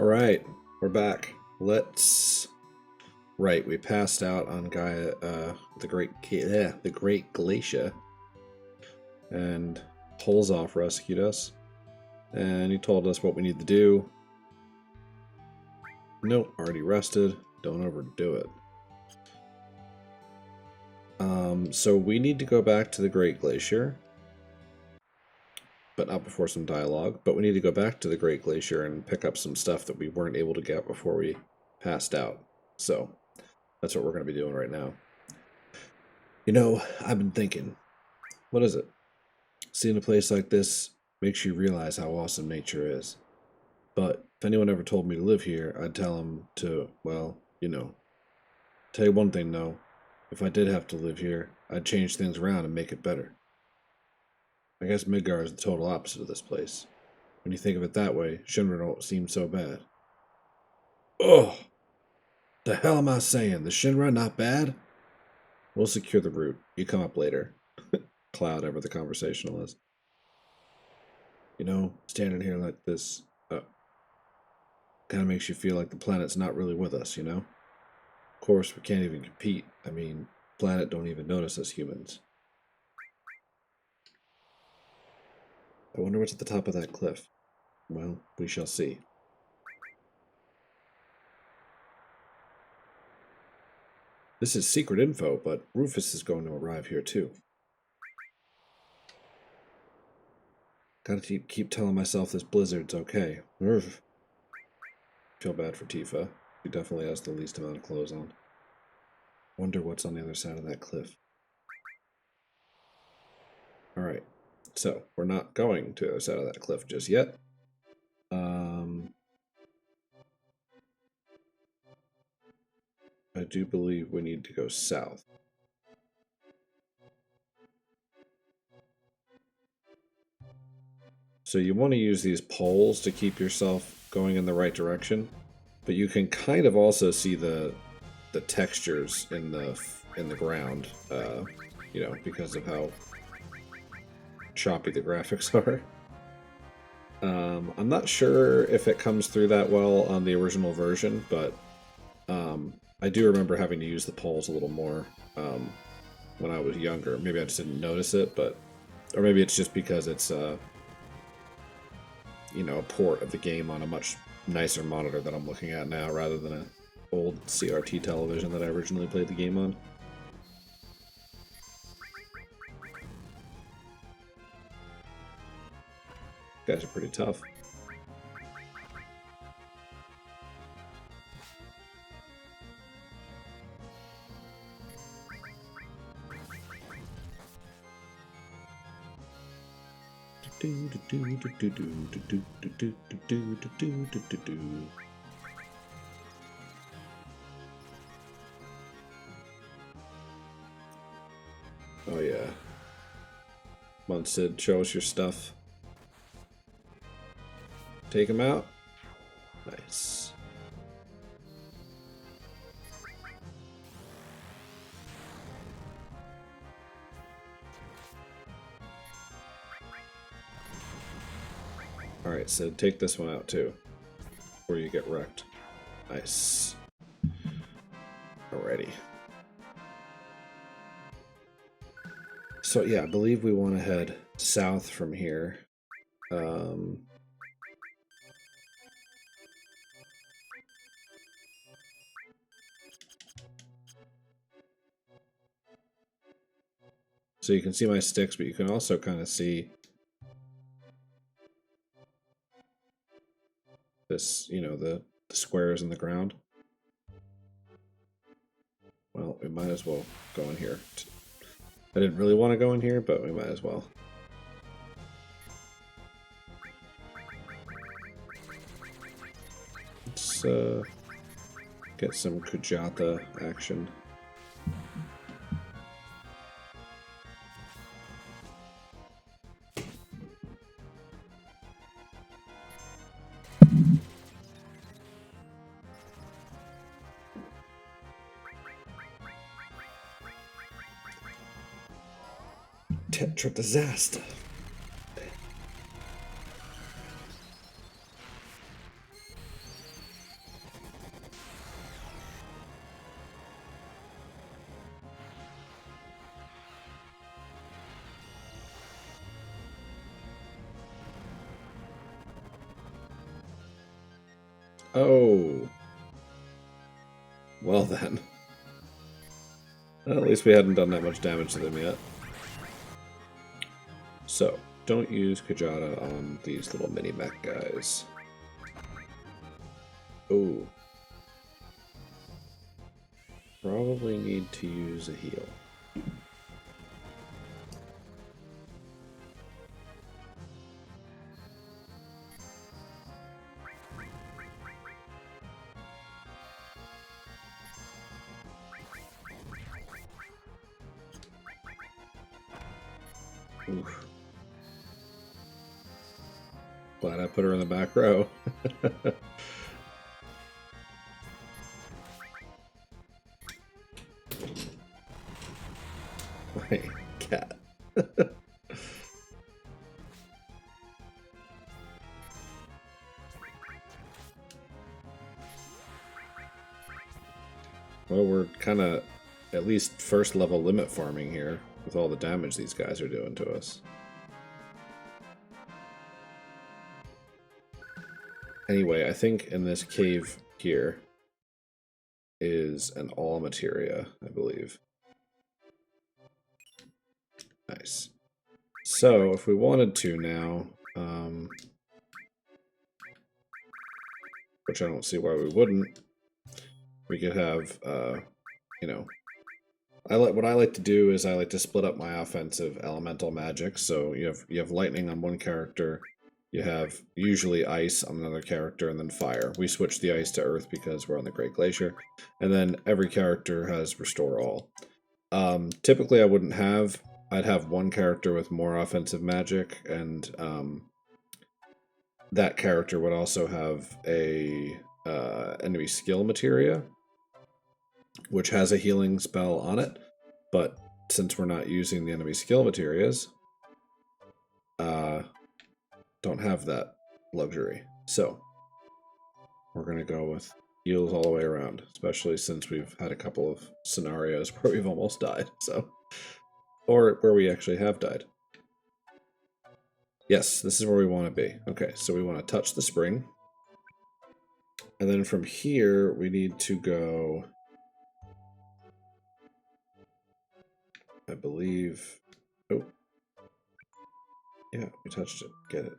All right, we're back. Right, we passed out on Gaia, the Great Glacier, and Polzoff rescued us, and he told us what we need to do. Nope, already rested. Don't overdo it. So we need to go back to the Great Glacier, but not before some dialogue. But we need to go back to the Great Glacier and pick up some stuff that we weren't able to get before we passed out. So that's what we're going to be doing right now. You know, I've been thinking, what is it? Seeing a place like this makes you realize how awesome nature is. But if anyone ever told me to live here, I'd tell them to, well, you know. Tell you one thing, though. If I did have to live here, I'd change things around and make it better. I guess Midgar is the total opposite of this place. When you think of it that way, Shinra don't seem so bad. Ugh! The hell am I saying? The Shinra not bad? We'll secure the route. You come up later. Cloud, ever the conversationalist. You know, standing here like this, kind of makes you feel like the planet's not really with us, you know? Of course, we can't even compete. I mean, the planet don't even notice us humans. I wonder what's at the top of that cliff. Well, we shall see. This is secret info, but Rufus is going to arrive here too. Gotta keep telling myself this blizzard's okay. Urgh. Feel bad for Tifa. She definitely has the least amount of clothes on. Wonder what's on the other side of that cliff. Alright, so we're not going to the other side of that cliff just yet. I do believe we need to go south. So you want to use these poles to keep yourself going in the right direction, but you can kind of also see the textures in the ground, you know, because of how choppy the graphics are. I'm not sure if it comes through that well on the original version, but I do remember having to use the poles a little more when I was younger. Maybe I just didn't notice it, or maybe it's just because it's you know, a port of the game on a much nicer monitor that I'm looking at now rather than an old CRT television that I originally played the game on. Guys are pretty tough. Oh yeah. Come on, Sid, show us your stuff. Take him out. Nice. Alright, Sid, take this one out too, before you get wrecked. Nice. Alrighty. So yeah, I believe we want to head south from here. So you can see my sticks, but you can also kind of see this, you know, the squares in the ground. Well, we might as well go in here. I didn't really want to go in here, but we might as well. Let's get some Kujata action. Tetra disaster. Oh. Well then. Well, at least we hadn't done that much damage to them yet. So, don't use Kajata on these little mini-mech guys. Oh. Probably need to use a heal. Oof. Glad I put her in the back row. My cat. Well, we're kind of at least first level limit farming here with all the damage these guys are doing to us. Anyway, I think in this cave here is an all materia, I believe. Nice. So, if we wanted to now, which I don't see why we wouldn't, we could have, you know, what I like to do is I like to split up my offensive elemental magic. So you have lightning on one character, you have usually ice on another character, and then fire. We switch the ice to earth because we're on the Great Glacier, and then every character has restore all. Typically, I'd have one character with more offensive magic, and that character would also have a enemy skill materia, which has a healing spell on it, but since we're not using the enemy skill materias, don't have that luxury. So we're going to go with heals all the way around, especially since we've had a couple of scenarios where we've almost died, or where we actually have died. Yes, this is where we want to be. Okay, so we want to touch the spring. And then from here, we need to go, I believe, oh, yeah, we touched it. Get it.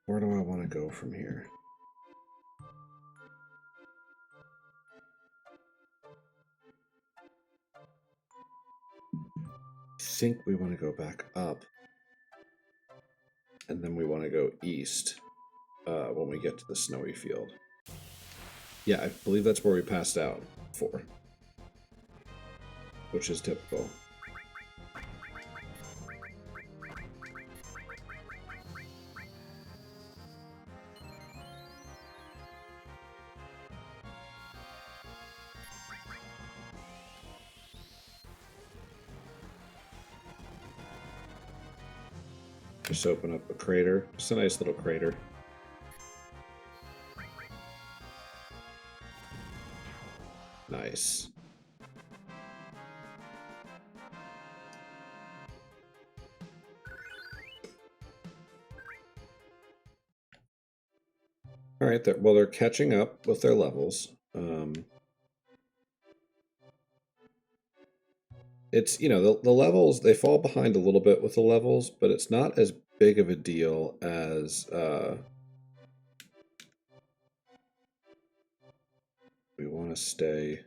Where do I want to go from here? I think we want to go back up. And then we want to go east when we get to the snowy field. Yeah, I believe that's where we passed out for, which is typical. Just open up a crater. Just a nice little crater. Nice. All right, well, they're catching up with their levels. It's, the levels, they fall behind a little bit with the levels, but it's not as big of a deal as we want to stay.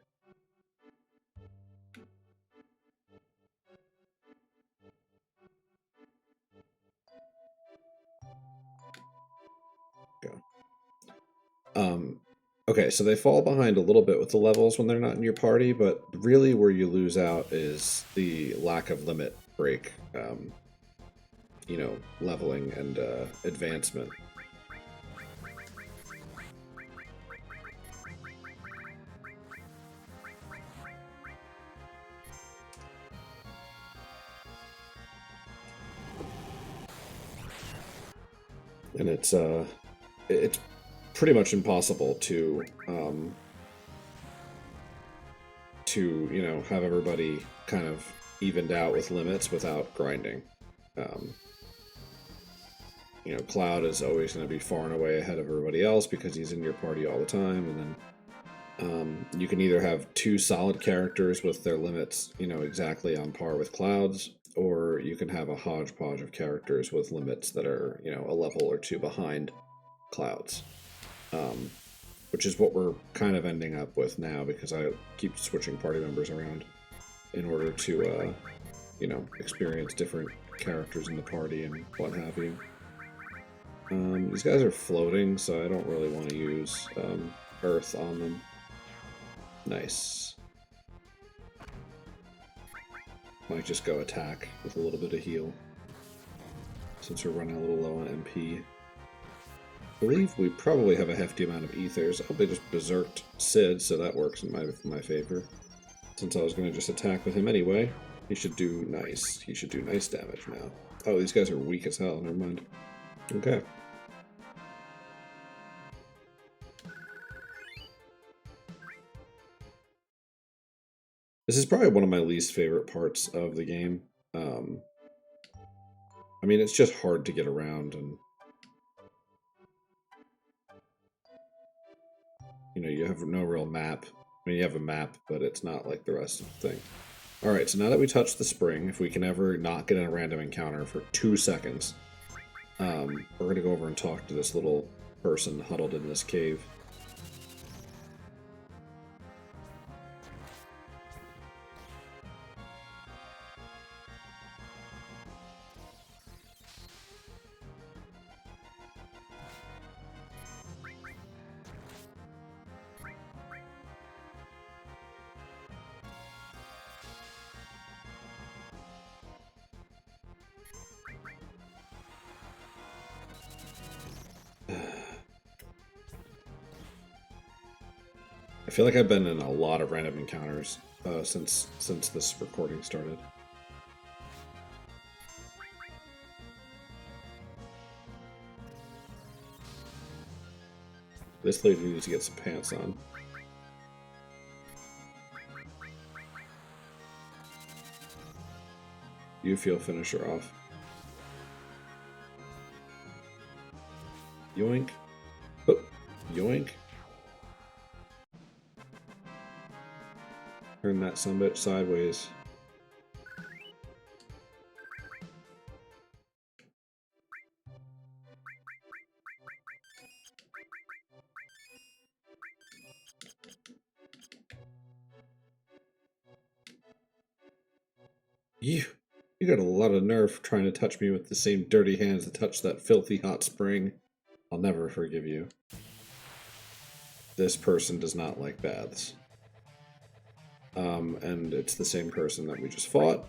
Go. Okay, so they fall behind a little bit with the levels when they're not in your party, but really where you lose out is the lack of limit break, leveling and advancement. And it's pretty much impossible to have everybody kind of evened out with limits without grinding. you know, Cloud is always going to be far and away ahead of everybody else because he's in your party all the time. And then you can either have two solid characters with their limits, you know, exactly on par with Cloud's, or you can have a hodgepodge of characters with limits that are, you know, a level or two behind Cloud's. Which is what we're kind of ending up with now because I keep switching party members around in order to, you know, experience different characters in the party and what have you. These guys are floating, so I don't really want to use Earth on them. Nice. Might just go attack with a little bit of heal, since we're running a little low on MP. I believe we probably have a hefty amount of ethers. Oh, they just berserked Sid, so that works in my favor. Since I was going to just attack with him anyway, he should do nice. He should do nice damage now. Oh, these guys are weak as hell. Never mind. Okay. This is probably one of my least favorite parts of the game. I mean, it's just hard to get around, and you know, you have no real map. I mean, you have a map, but it's not like the rest of the thing. Alright, so now that we touched the spring, if we can ever not get in a random encounter for 2 seconds, we're going to go over and talk to this little person huddled in this cave. I feel like I've been in a lot of random encounters since this recording started. This lady needs to get some pants on. You feel finish her off. Yoink. Oh, yoink. Turn that sumbitch sideways. You got a lot of nerve trying to touch me with the same dirty hands that touched that filthy hot spring. I'll never forgive you. This person does not like baths. And it's the same person that we just fought.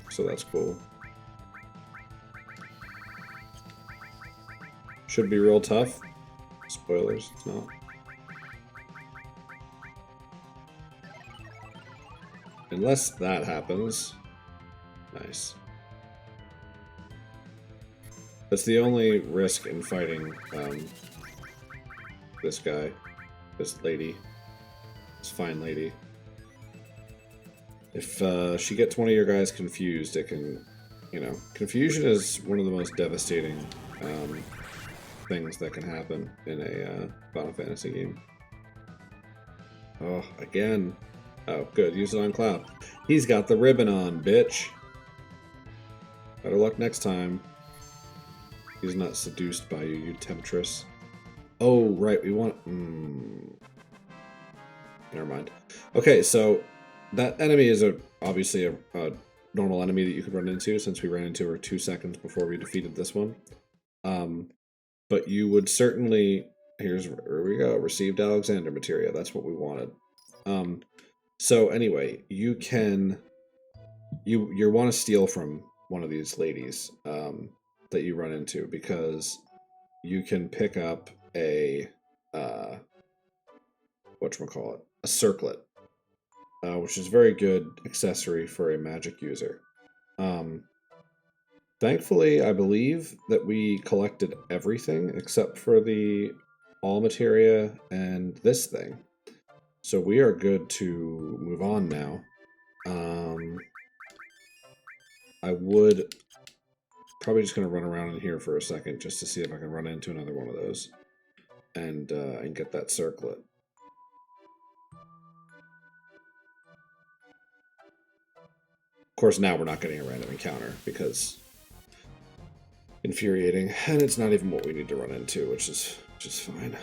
So that's cool. Should be real tough. Spoilers, it's not. Unless that happens. Nice. That's the only risk in fighting this guy. This lady. This fine lady. If she gets one of your guys confused, it can, you know, confusion is one of the most devastating things that can happen in a Final Fantasy game. Oh, again. Oh, good. Use it on Cloud. He's got the ribbon on, bitch. Better luck next time. He's not seduced by you, you temptress. Oh, right. We want... Never mind. Okay, so that enemy is obviously a normal enemy that you could run into, since we ran into her 2 seconds before we defeated this one. But you would certainly... Here we go. Received Alexander materia. That's what we wanted. So anyway, you can... You want to steal from one of these ladies that you run into, because you can pick up a... whatchamacallit? A circlet. Which is a very good accessory for a magic user. Thankfully, I believe that we collected everything except for the all materia and this thing. So we are good to move on now. I would probably just going to run around in here for a second just to see if I can run into another one of those and get that circlet. Of course, now we're not getting a random encounter because infuriating, and it's not even what we need to run into, which is fine.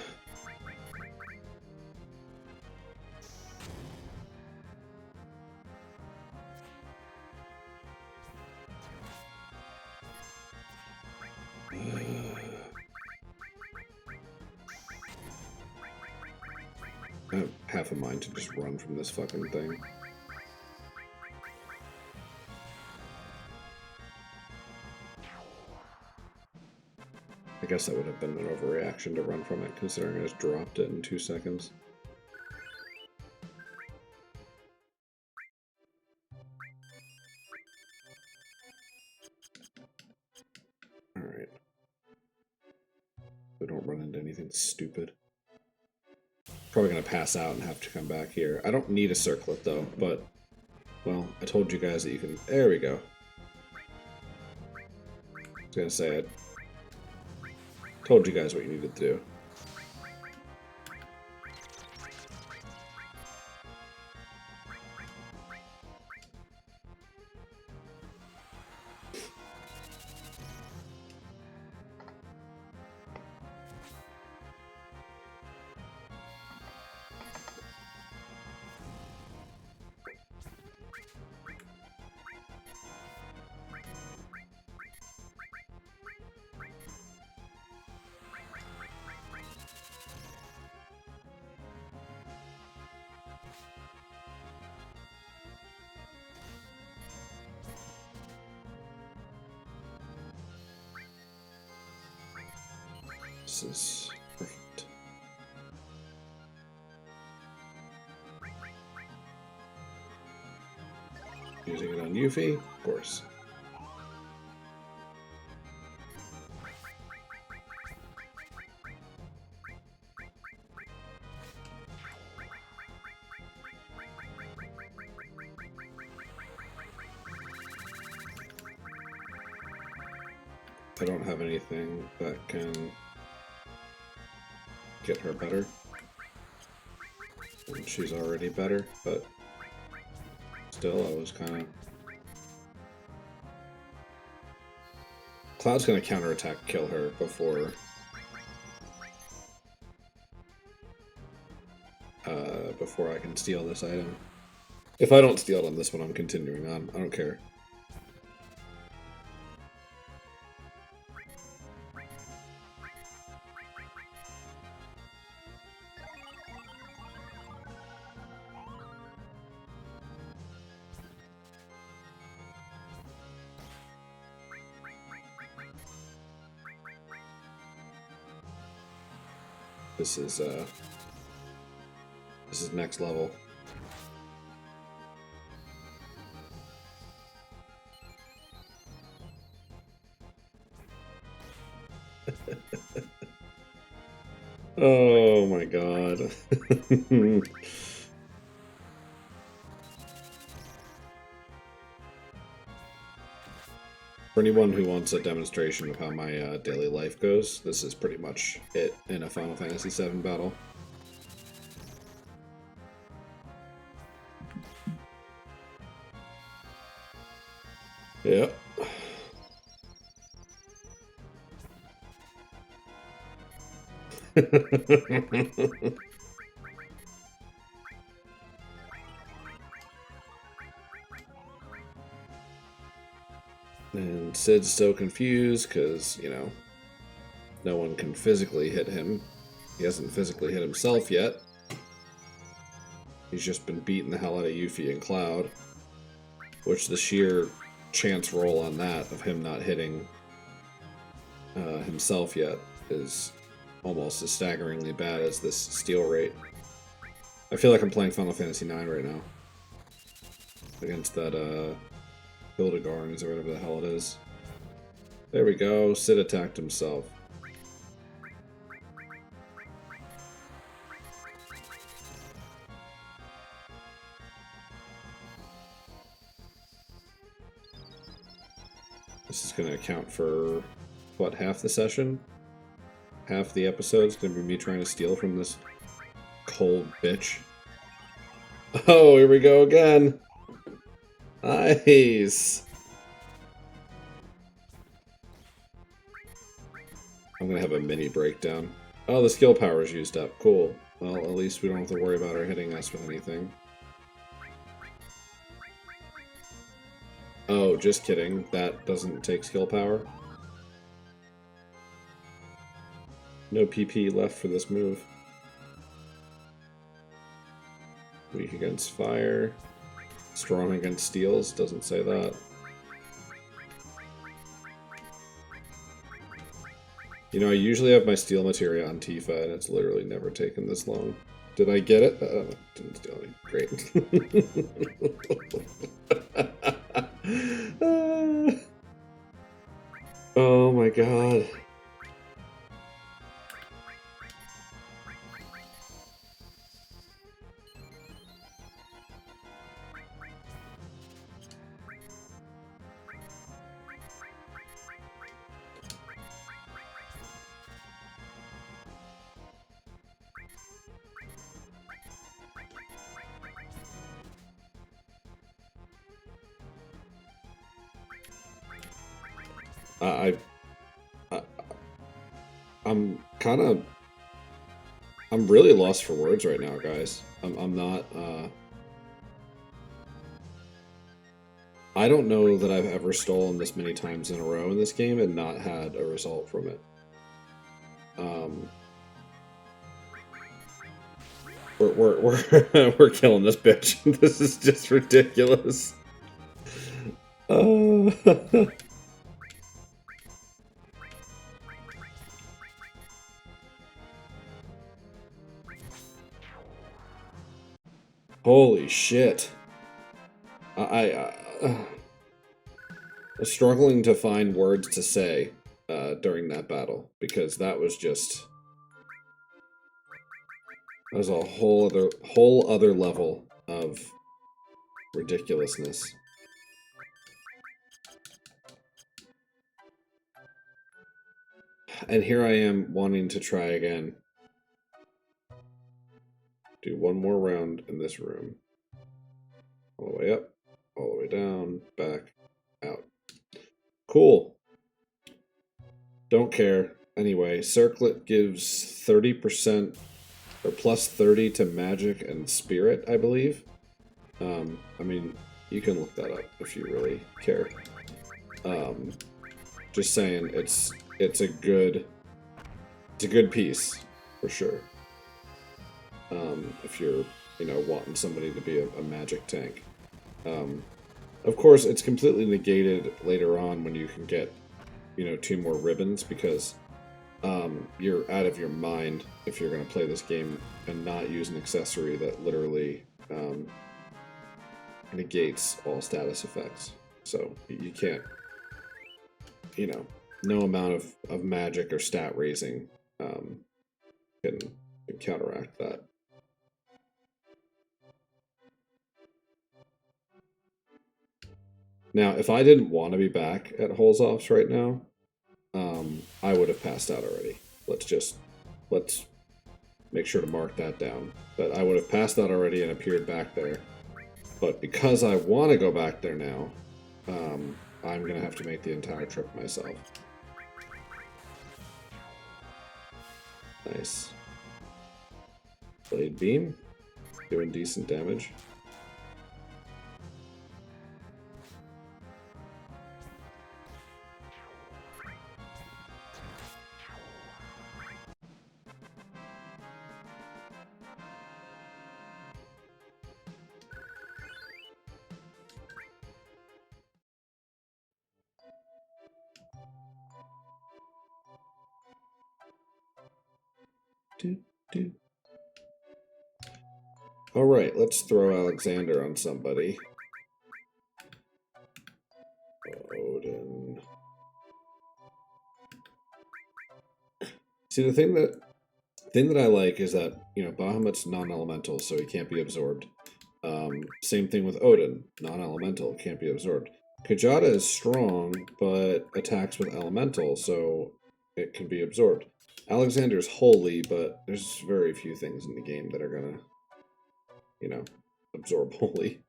I have half a mind to just run from this fucking thing. I guess that would have been an overreaction to run from it, considering I just dropped it in 2 seconds. Alright. So don't run into anything stupid. Probably gonna pass out and have to come back here. I don't need a circlet though, but, well, I told you guys that you can... There we go. I was gonna say, I told you guys what you needed to do. This is perfect. Using it on Yuffie, of course. I don't have anything that can get her better. And she's already better, but still, I was kind of... Cloud's gonna counterattack, kill her before... before I can steal this item. If I don't steal it on this one, I'm continuing on. I don't care. This is next level. Oh my god. For anyone who wants a demonstration of how my daily life goes, this is pretty much it in a Final Fantasy VII battle. Yep. And Sid's so confused because, you know, no one can physically hit him. He hasn't physically hit himself yet. He's just been beating the hell out of Yuffie and Cloud. Which the sheer chance roll on that of him not hitting himself yet is almost as staggeringly bad as this steal rate. I feel like I'm playing Final Fantasy IX right now. Against that, Hildegarns or whatever the hell it is. There we go, Sid attacked himself. This is going to account for, what, half the session? Half the episode is going to be me trying to steal from this cold bitch. Oh, here we go again. Nice. I'm going to have a mini breakdown. Oh, the skill power is used up. Cool. Well, at least we don't have to worry about her hitting us with anything. Oh, just kidding. That doesn't take skill power. No PP left for this move. Weak against fire. Strong against steals. Doesn't say that. You know, I usually have my steel materia on Tifa, and it's literally never taken this long. Did I get it? Didn't steal any. Great. Oh my god. I'm really lost for words right now, guys. I'm not, I don't know that I've ever stolen this many times in a row in this game and not had a result from it. We're killing this bitch. This is just ridiculous. Holy shit. I was struggling to find words to say during that battle, because that was just... That was a whole other level of ridiculousness. And here I am wanting to try again. Do one more round in this room. All the way up, all the way down, back, out. Cool. Don't care. Anyway, Circlet gives 30% or plus 30 to magic and spirit, I believe. I mean, you can look that up if you really care. Just saying, it's a good piece for sure. If you're, you know, wanting somebody to be a magic tank. Of course, it's completely negated later on when you can get, you know, 2 more ribbons, because you're out of your mind if you're going to play this game and not use an accessory that literally negates all status effects. So you can't, you know, no amount of magic or stat raising can counteract that. Now, if I didn't want to be back at Holzoff's right now, I would have passed out already. Let's make sure to mark that down. But I would have passed out already and appeared back there. But because I want to go back there now, I'm going to have to make the entire trip myself. Nice. Blade Beam. Doing decent damage. Alright, let's throw Alexander on somebody. Odin. See, the thing that I like is that, you know, Bahamut's non-elemental, so he can't be absorbed. Same thing with Odin, non-elemental, can't be absorbed. Kajata is strong, but attacks with elemental, so it can be absorbed. Alexander's holy, but there's very few things in the game that are gonna, you know, absorb holy.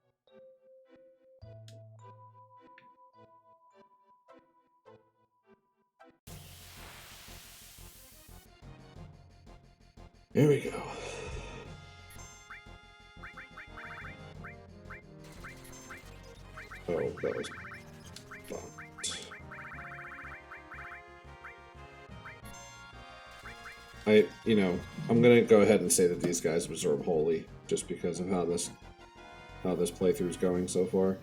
There we go. Oh, that was fucked. I'm gonna go ahead and say that these guys absorb holy, just because of how this playthrough is going so far.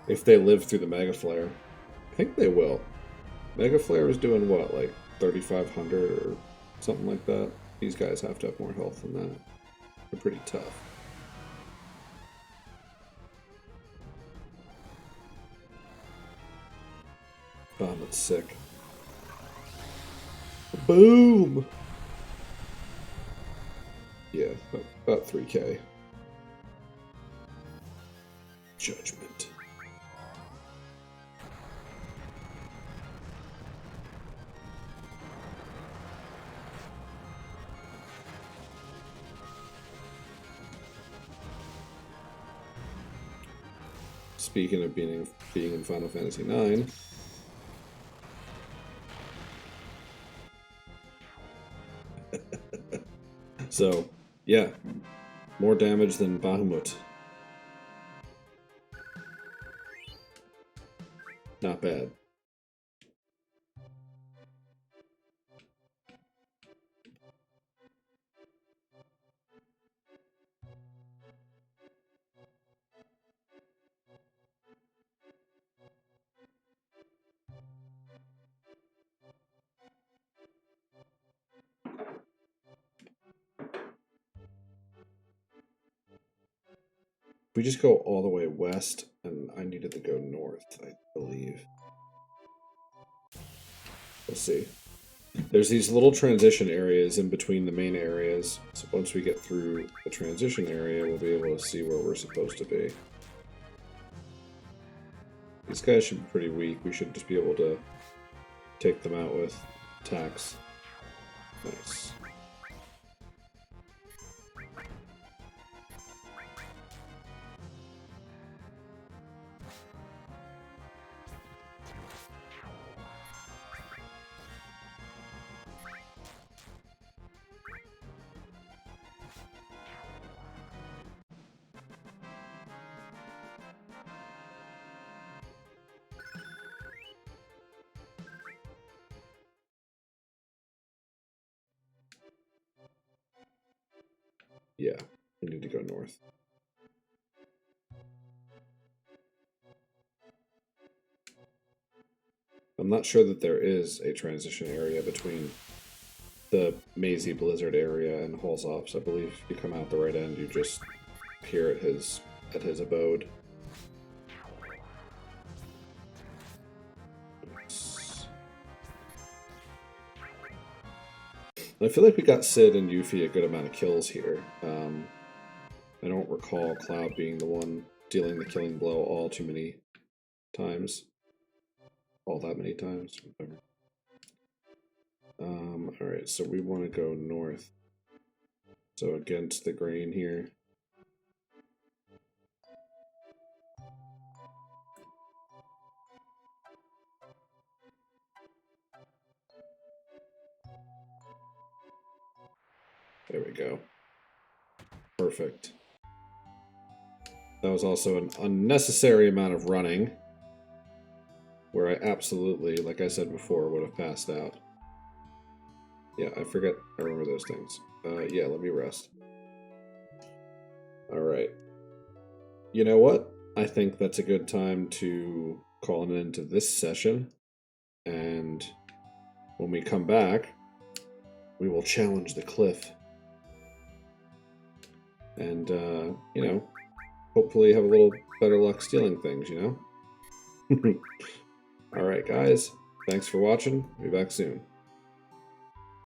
If they live through the Mega Flare, I think they will. Mega Flare is doing what, like 3,500 or something like that? These guys have to have more health than that. They're pretty tough. Oh, that's sick. Boom! Yeah, about 3k. Judgment. Speaking of being in Final Fantasy IX, so yeah, more damage than Bahamut. Not bad. We just go all the way west, and I needed to go north, I believe. We'll see. There's these little transition areas in between the main areas, so once we get through the transition area, we'll be able to see where we're supposed to be. These guys should be pretty weak. We should just be able to take them out with attacks. Nice. Yeah, we need to go north. I'm not sure that there is a transition area between the Mazy Blizzard area and Halsops. I believe if you come out the right end, you just appear at his abode. I feel like we got Sid and Yuffie a good amount of kills here. I don't recall Cloud being the one dealing the killing blow all too many times. All that many times. Whatever. Alright, so we want to go north. So against the grain here. There we go. Perfect. That was also an unnecessary amount of running, where I absolutely, like I said before, would have passed out. Yeah, I remember those things. Yeah, let me rest. Alright. You know what? I think that's a good time to call an end to this session. And when we come back, we will challenge the cliff. And, hopefully have a little better luck stealing things, you know? Alright, guys. Thanks for watching. Be back soon.